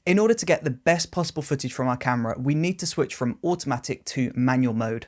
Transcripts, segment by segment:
In order to get the best possible footage from our camera, we need to switch from automatic to manual mode.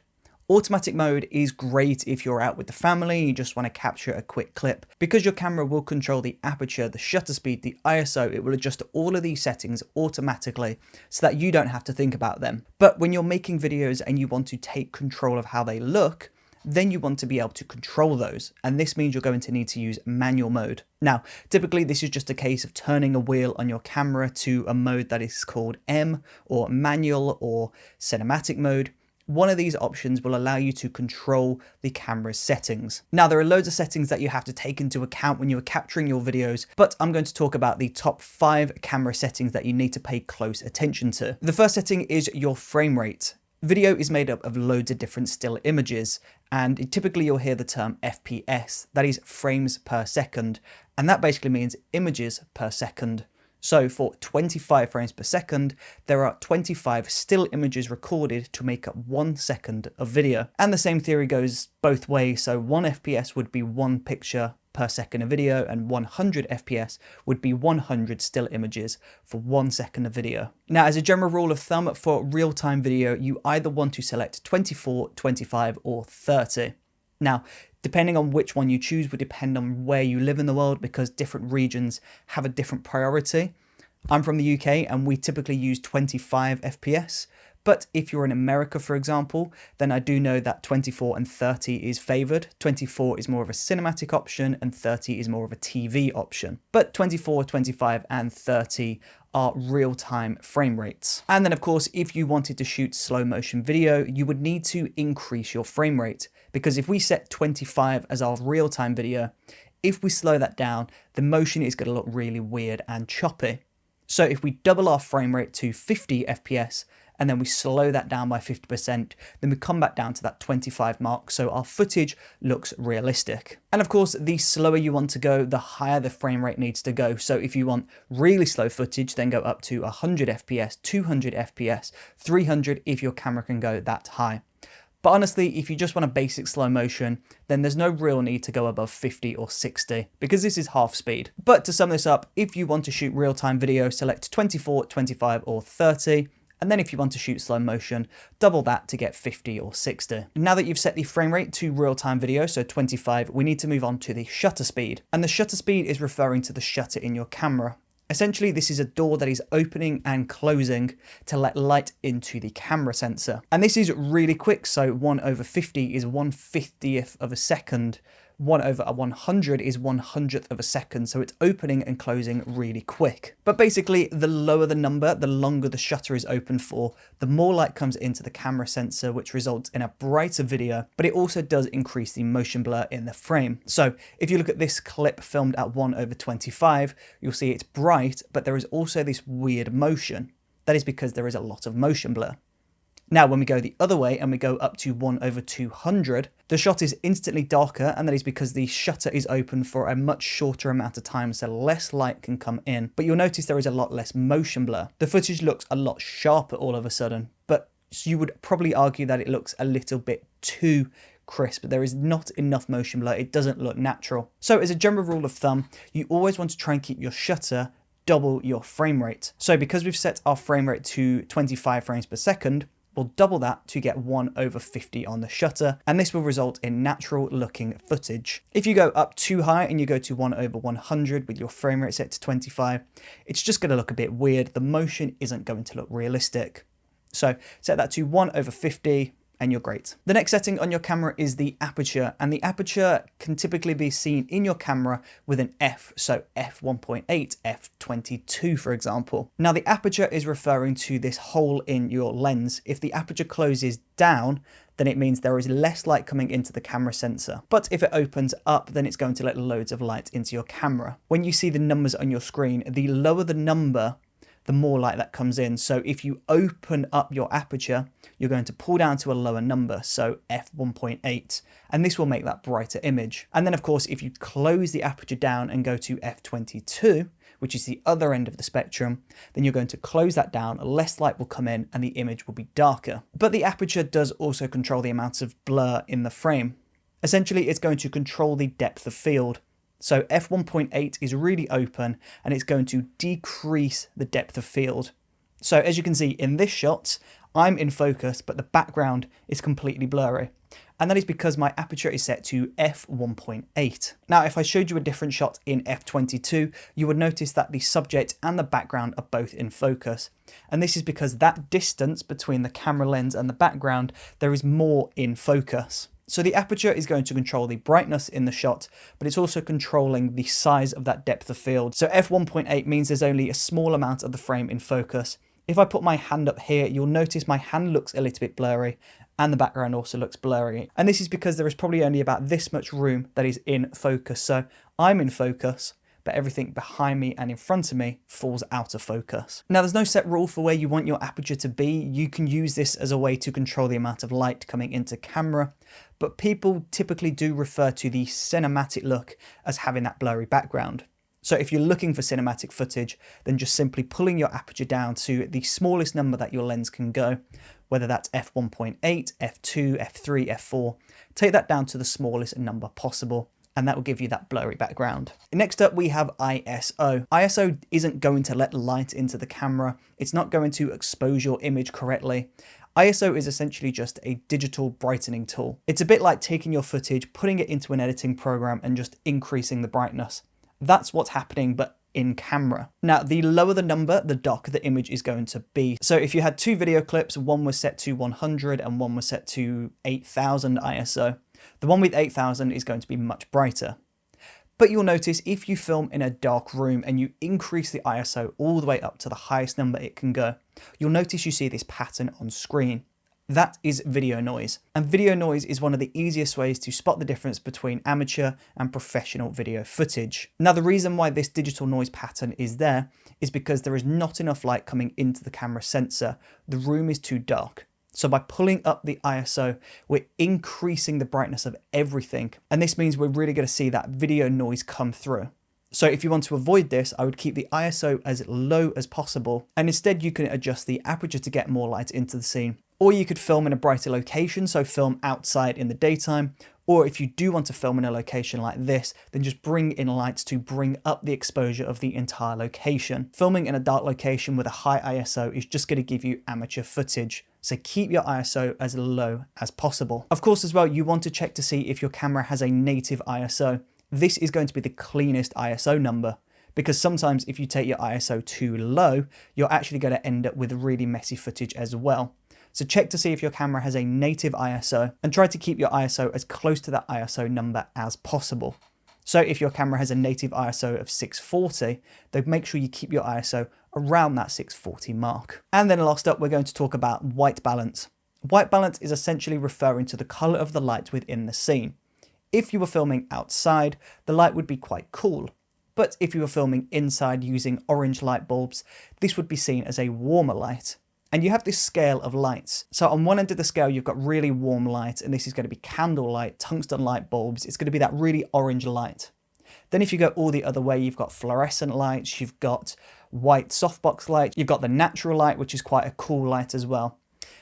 Automatic mode is great if you're out with the family and you just want to capture a quick clip. Because your camera will control the aperture, the shutter speed, the ISO, it will adjust all of these settings automatically so that you don't have to think about them. But when you're making videos and you want to take control of how they look, then you want to be able to control those. And this means you're going to need to use manual mode. Now, typically this is just a case of turning a wheel on your camera to a mode that is called M or manual or cinematic mode. One of these options will allow you to control the camera's settings. Now, there are loads of settings that you have to take into account when you are capturing your videos, but I'm going to talk about the top 5 camera settings that you need to pay close attention to. The first setting is your frame rate. Video is made up of loads of different still images, and typically you'll hear the term FPS, that is frames per second, and that basically means images per second. So for 25 frames per second, there are 25 still images recorded to make up 1 second of video. And the same theory goes both ways, so 1 FPS would be 1 picture per second of video, and 100 FPS would be 100 still images for 1 second of video. Now, as a general rule of thumb, for real-time video, you either want to select 24, 25, or 30. Now, depending on which one you choose would depend on where you live in the world, because different regions have a different priority. I'm from the UK and we typically use 25 FPS. But if you're in America, for example, then I do know that 24 and 30 is favored. 24 is more of a cinematic option and 30 is more of a TV option. But 24, 25 and 30 are real-time frame rates. And then of course, if you wanted to shoot slow motion video, you would need to increase your frame rate, because if we set 25 as our real-time video, if we slow that down, the motion is going to look really weird and choppy. So if we double our frame rate to 50 FPS, and then we slow that down by 50%, then we come back down to that 25 mark, so our footage looks realistic. And of course, the slower you want to go, the higher the frame rate needs to go. So if you want really slow footage, then go up to 100 FPS, 200 FPS, 300 if your camera can go that high. But honestly, if you just want a basic slow motion, then there's no real need to go above 50 or 60, because this is half speed. But to sum this up, if you want to shoot real-time video, select 24, 25 or 30. And then if you want to shoot slow motion, double that to get 50 or 60. Now that you've set the frame rate to real-time video, so 25, we need to move on to the shutter speed. And the shutter speed is referring to the shutter in your camera. Essentially, this is a door that is opening and closing to let light into the camera sensor. And this is really quick, so 1/50 is 1/50th of a second. 1/100 is 100th of a second, so it's opening and closing really quick. But basically, the lower the number, the longer the shutter is open for, the more light comes into the camera sensor, which results in a brighter video, but it also does increase the motion blur in the frame. So if you look at this clip filmed at 1/25, you'll see it's bright, but there is also this weird motion. That is because there is a lot of motion blur. Now, when we go the other way and we go up to 1/200, the shot is instantly darker, and that is because the shutter is open for a much shorter amount of time, so less light can come in. But you'll notice there is a lot less motion blur. The footage looks a lot sharper all of a sudden, but you would probably argue that it looks a little bit too crisp. There is not enough motion blur. It doesn't look natural. So as a general rule of thumb, you always want to try and keep your shutter double your frame rate. So because we've set our frame rate to 25 frames per second, we'll double that to get 1/50 on the shutter, and this will result in natural looking footage. If you go up too high and you go to 1/100 with your frame rate set to 25, it's just going to look a bit weird. The motion isn't going to look realistic. So set that to 1/50 and you're great. The next setting on your camera is the aperture, and the aperture can typically be seen in your camera with an F, so f1.8, f22 for example. Now the aperture is referring to this hole in your lens. If the aperture closes down, then it means there is less light coming into the camera sensor. But if it opens up, then it's going to let loads of light into your camera. When you see the numbers on your screen, the lower the number, the more light that comes in. So if you open up your aperture, you're going to pull down to a lower number, so f1.8, and this will make that brighter image. And then of course, if you close the aperture down and go to f22, which is the other end of the spectrum, then you're going to close that down, less light will come in and the image will be darker. But the aperture does also control the amount of blur in the frame. Essentially, it's going to control the depth of field. So f1.8 is really open and it's going to decrease the depth of field. So as you can see in this shot, I'm in focus, but the background is completely blurry. And that is because my aperture is set to f1.8. Now, if I showed you a different shot in f22, you would notice that the subject and the background are both in focus. And this is because that distance between the camera lens and the background, there is more in focus. So the aperture is going to control the brightness in the shot, but it's also controlling the size of that depth of field. So f1.8 means there's only a small amount of the frame in focus. If I put my hand up here, you'll notice my hand looks a little bit blurry and the background also looks blurry. And this is because there is probably only about this much room that is in focus. So I'm in focus, but everything behind me and in front of me falls out of focus. Now, there's no set rule for where you want your aperture to be. You can use this as a way to control the amount of light coming into camera, but people typically do refer to the cinematic look as having that blurry background. So if you're looking for cinematic footage, then just simply pulling your aperture down to the smallest number that your lens can go, whether that's f1.8, f2, f3, f4, take that down to the smallest number possible, and that will give you that blurry background. Next up, we have ISO. ISO isn't going to let light into the camera. It's not going to expose your image correctly. ISO is essentially just a digital brightening tool. It's a bit like taking your footage, putting it into an editing program and just increasing the brightness. That's what's happening, but in camera. Now, the lower the number, the darker the image is going to be. So if you had two video clips, one was set to 100 and one was set to 8000 ISO, the one with 8000 is going to be much brighter. But you'll notice if you film in a dark room and you increase the ISO all the way up to the highest number it can go, you'll notice you see this pattern on screen. That is video noise. And video noise is one of the easiest ways to spot the difference between amateur and professional video footage. Now, the reason why this digital noise pattern is there is because there is not enough light coming into the camera sensor. The room is too dark. So by pulling up the ISO, we're increasing the brightness of everything. And this means we're really going to see that video noise come through. So if you want to avoid this, I would keep the ISO as low as possible. And instead you can adjust the aperture to get more light into the scene. Or you could film in a brighter location, so film outside in the daytime. Or if you do want to film in a location like this, then just bring in lights to bring up the exposure of the entire location. Filming in a dark location with a high ISO is just going to give you amateur footage. So keep your ISO as low as possible. Of course, as well, you want to check to see if your camera has a native ISO. This is going to be the cleanest ISO number, because sometimes if you take your ISO too low, you're actually going to end up with really messy footage as well. So check to see if your camera has a native ISO and try to keep your ISO as close to that ISO number as possible. So if your camera has a native ISO of 640, then make sure you keep your ISO around that 640 mark. And then last up, we're going to talk about white balance. White balance is essentially referring to the color of the light within the scene. If you were filming outside, the light would be quite cool. But if you were filming inside using orange light bulbs, this would be seen as a warmer light. And you have this scale of lights. So on one end of the scale, you've got really warm light, and this is going to be candle light, tungsten light bulbs. It's going to be that really orange light. Then if you go all the other way, you've got fluorescent lights, you've got white softbox light, you've got the natural light, which is quite a cool light as well.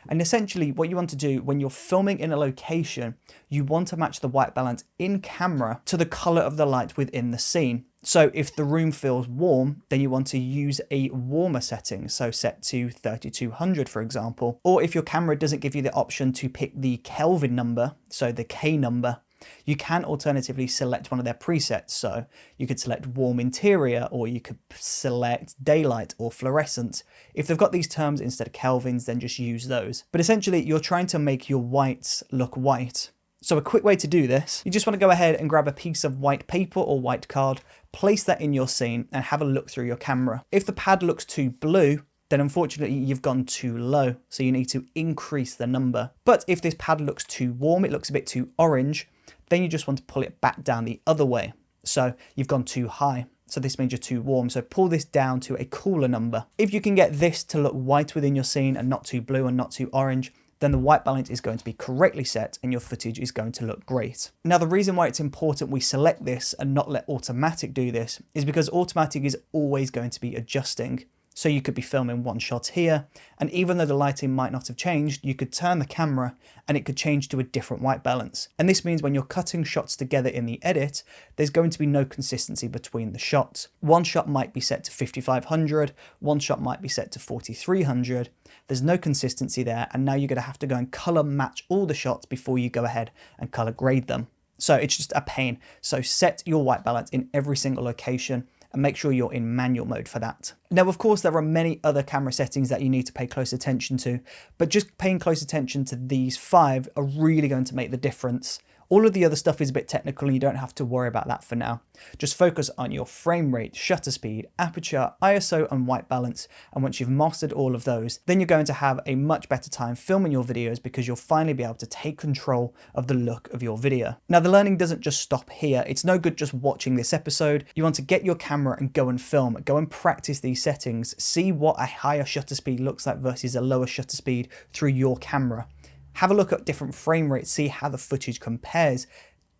And essentially what you want to do when you're filming in a location, you want to match the white balance in camera to the color of the light within the scene. So if the room feels warm, then you want to use a warmer setting, so set to 3200 for example. Or if your camera doesn't give you the option to pick the Kelvin number, so the K number, you can alternatively select one of their presets. So you could select warm interior, or you could select daylight or fluorescent. If they've got these terms instead of Kelvins, then just use those. But essentially you're trying to make your whites look white. So a quick way to do this, you just want to go ahead and grab a piece of white paper or white card, place that in your scene and have a look through your camera. If the pad looks too blue, then unfortunately you've gone too low. So you need to increase the number. But if this pad looks too warm, it looks a bit too orange, then you just want to pull it back down the other way. So you've gone too high. So this means you're too warm. So pull this down to a cooler number. If you can get this to look white within your scene and not too blue and not too orange, then the white balance is going to be correctly set and your footage is going to look great. Now, the reason why it's important we select this and not let automatic do this is because automatic is always going to be adjusting. So you could be filming one shot here, and even though the lighting might not have changed, you could turn the camera and it could change to a different white balance. And this means when you're cutting shots together in the edit, there's going to be no consistency between the shots. One shot might be set to 5500, one shot might be set to 4300. There's no consistency there, and now you're going to have to go and color match all the shots before you go ahead and color grade them. So it's just a pain. So set your white balance in every single location and make sure you're in manual mode for that. Now, of course, there are many other camera settings that you need to pay close attention to, but just paying close attention to these 5 are really going to make the difference. All of the other stuff is a bit technical and you don't have to worry about that for now. Just focus on your frame rate, shutter speed, aperture, ISO and white balance, and once you've mastered all of those, then you're going to have a much better time filming your videos because you'll finally be able to take control of the look of your video. Now, the learning doesn't just stop here. It's no good just watching this episode. You want to get your camera and go and film, go and practice these settings, see what a higher shutter speed looks like versus a lower shutter speed through your camera. Have a look at different frame rates, see how the footage compares.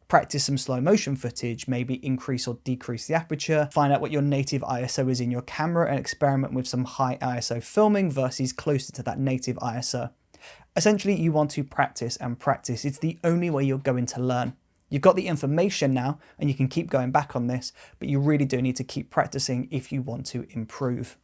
Practice some slow motion footage, maybe increase or decrease the aperture, find out what your native ISO is in your camera and experiment with some high ISO filming versus closer to that native ISO. Essentially, you want to practice and practice. It's the only way you're going to learn. You've got the information now and you can keep going back on this, but you really do need to keep practicing if you want to improve.